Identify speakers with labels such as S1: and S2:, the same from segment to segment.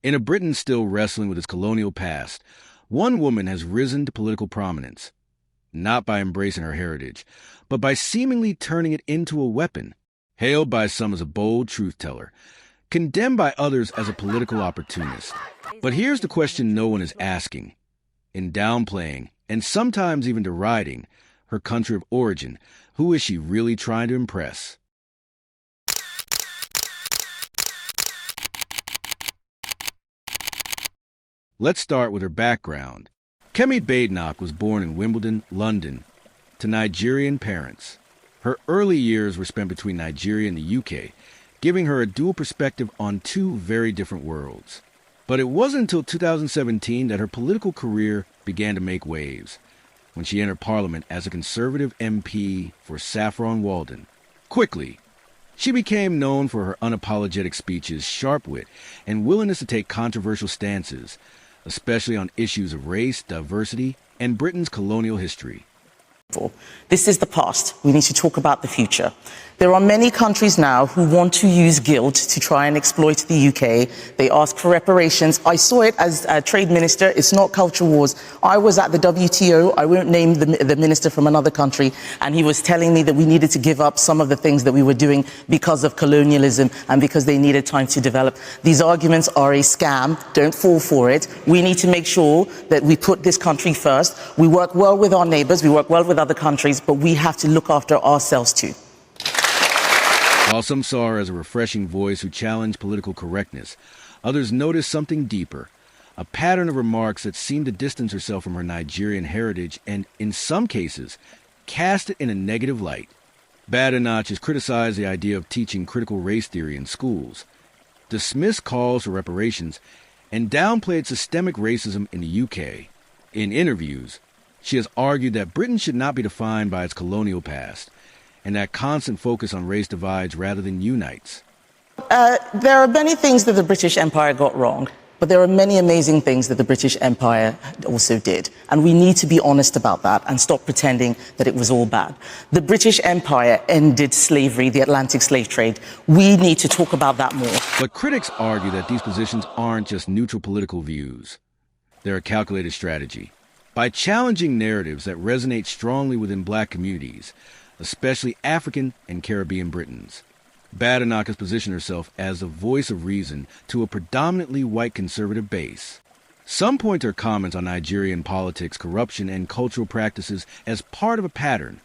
S1: In a Britain still wrestling with its colonial past, one woman has risen to political prominence, not by embracing her heritage, but by seemingly turning it into a weapon. Hailed by some as a bold truth-teller, condemned by others as a political opportunist. But here's the question no one is asking. In downplaying, and sometimes even deriding, her country of origin, who is she really trying to impress? Let's start with her background. Kemi Badenoch was born in Wimbledon, London, to Nigerian parents. Her early years were spent between Nigeria and the UK, giving her a dual perspective on two very different worlds. But it wasn't until 2017 that her political career began to make waves, when she entered Parliament as a Conservative MP for Saffron Walden. Quickly, she became known for her unapologetic speeches, sharp wit, and willingness to take controversial stances, especially on issues of race, diversity, and Britain's colonial history.
S2: This is the past. We need to talk about the future. There are many countries now who want to use guilt to try and exploit the UK. They ask for reparations. I saw it as a trade minister. It's not culture wars. I was at the WTO. I won't name the minister from another country. And he was telling me that we needed to give up some of the things that we were doing because of colonialism and because they needed time to develop. These arguments are a scam. Don't fall for it. We need to make sure that we put this country first. We work well with our neighbours. We work well with other countries, but we have to look after ourselves too.
S1: While some saw her as a refreshing voice who challenged political correctness, others noticed something deeper, a pattern of remarks that seemed to distance herself from her Nigerian heritage and, in some cases, cast it in a negative light. Badenoch has criticized the idea of teaching critical race theory in schools, dismissed calls for reparations, and downplayed systemic racism in the UK. In interviews, she has argued that Britain should not be defined by its colonial past, and that constant focus on race divides rather than unites.
S2: There are many things that the British Empire got wrong, but there are many amazing things that the British Empire also did. And we need to be honest about that and stop pretending that it was all bad. The British Empire ended slavery, the Atlantic slave trade. We need to talk about that more.
S1: But critics argue that these positions aren't just neutral political views. They're a calculated strategy. By challenging narratives that resonate strongly within black communities, especially African and Caribbean Britons, Badenoch has positioned herself as the voice of reason to a predominantly white conservative base. Some point to her comments on Nigerian politics, corruption, and cultural practices as part of a pattern,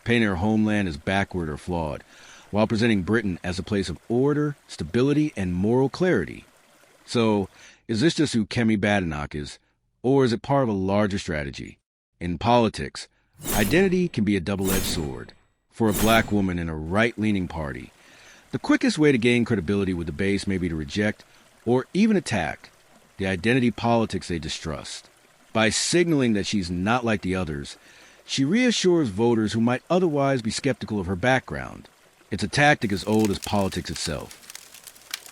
S1: painting her homeland as backward or flawed, while presenting Britain as a place of order, stability, and moral clarity. So, is this just who Kemi Badenoch is, or is it part of a larger strategy? In politics, identity can be a double-edged sword. For a black woman in a right-leaning party, the quickest way to gain credibility with the base may be to reject, or even attack, the identity politics they distrust. By signaling that she's not like the others, she reassures voters who might otherwise be skeptical of her background. It's a tactic as old as politics itself.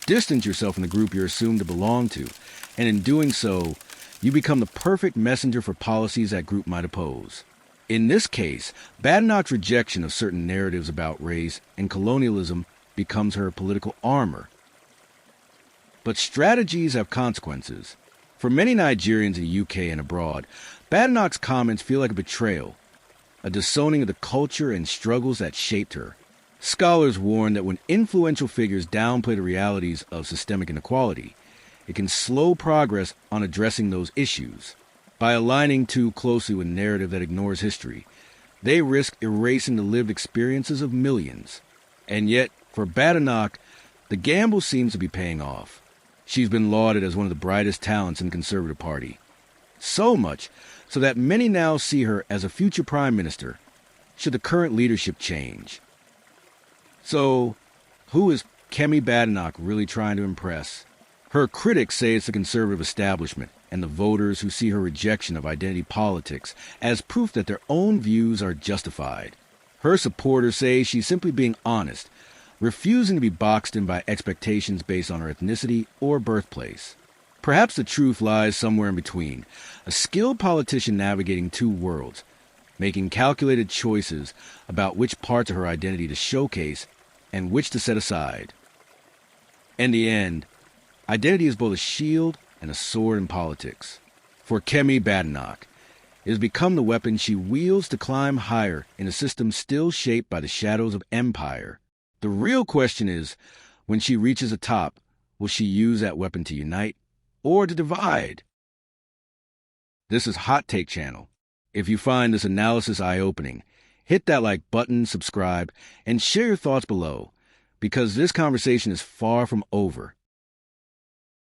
S1: Distance yourself from the group you're assumed to belong to, and in doing so, you become the perfect messenger for policies that group might oppose. In this case, Badenoch's rejection of certain narratives about race and colonialism becomes her political armor. But strategies have consequences. For many Nigerians in the UK and abroad, Badenoch's comments feel like a betrayal, a disowning of the culture and struggles that shaped her. Scholars warn that when influential figures downplay the realities of systemic inequality, it can slow progress on addressing those issues. By aligning too closely with a narrative that ignores history, they risk erasing the lived experiences of millions. And yet, for Badenoch, the gamble seems to be paying off. She's been lauded as one of the brightest talents in the Conservative Party. So much so that many now see her as a future Prime Minister, should the current leadership change. So, who is Kemi Badenoch really trying to impress? Her critics say it's the conservative establishment and the voters who see her rejection of identity politics as proof that their own views are justified. Her supporters say she's simply being honest, refusing to be boxed in by expectations based on her ethnicity or birthplace. Perhaps the truth lies somewhere in between, a skilled politician navigating two worlds, making calculated choices about which parts of her identity to showcase and which to set aside. In the end, Identity is both a shield and a sword in politics. For Kemi Badenoch, it has become the weapon she wields to climb higher in a system still shaped by the shadows of empire. The real question is, when she reaches the top, will she use that weapon to unite or to divide? This is Hot Take Channel. If you find this analysis eye-opening, hit that like button, subscribe, and share your thoughts below, because this conversation is far from over.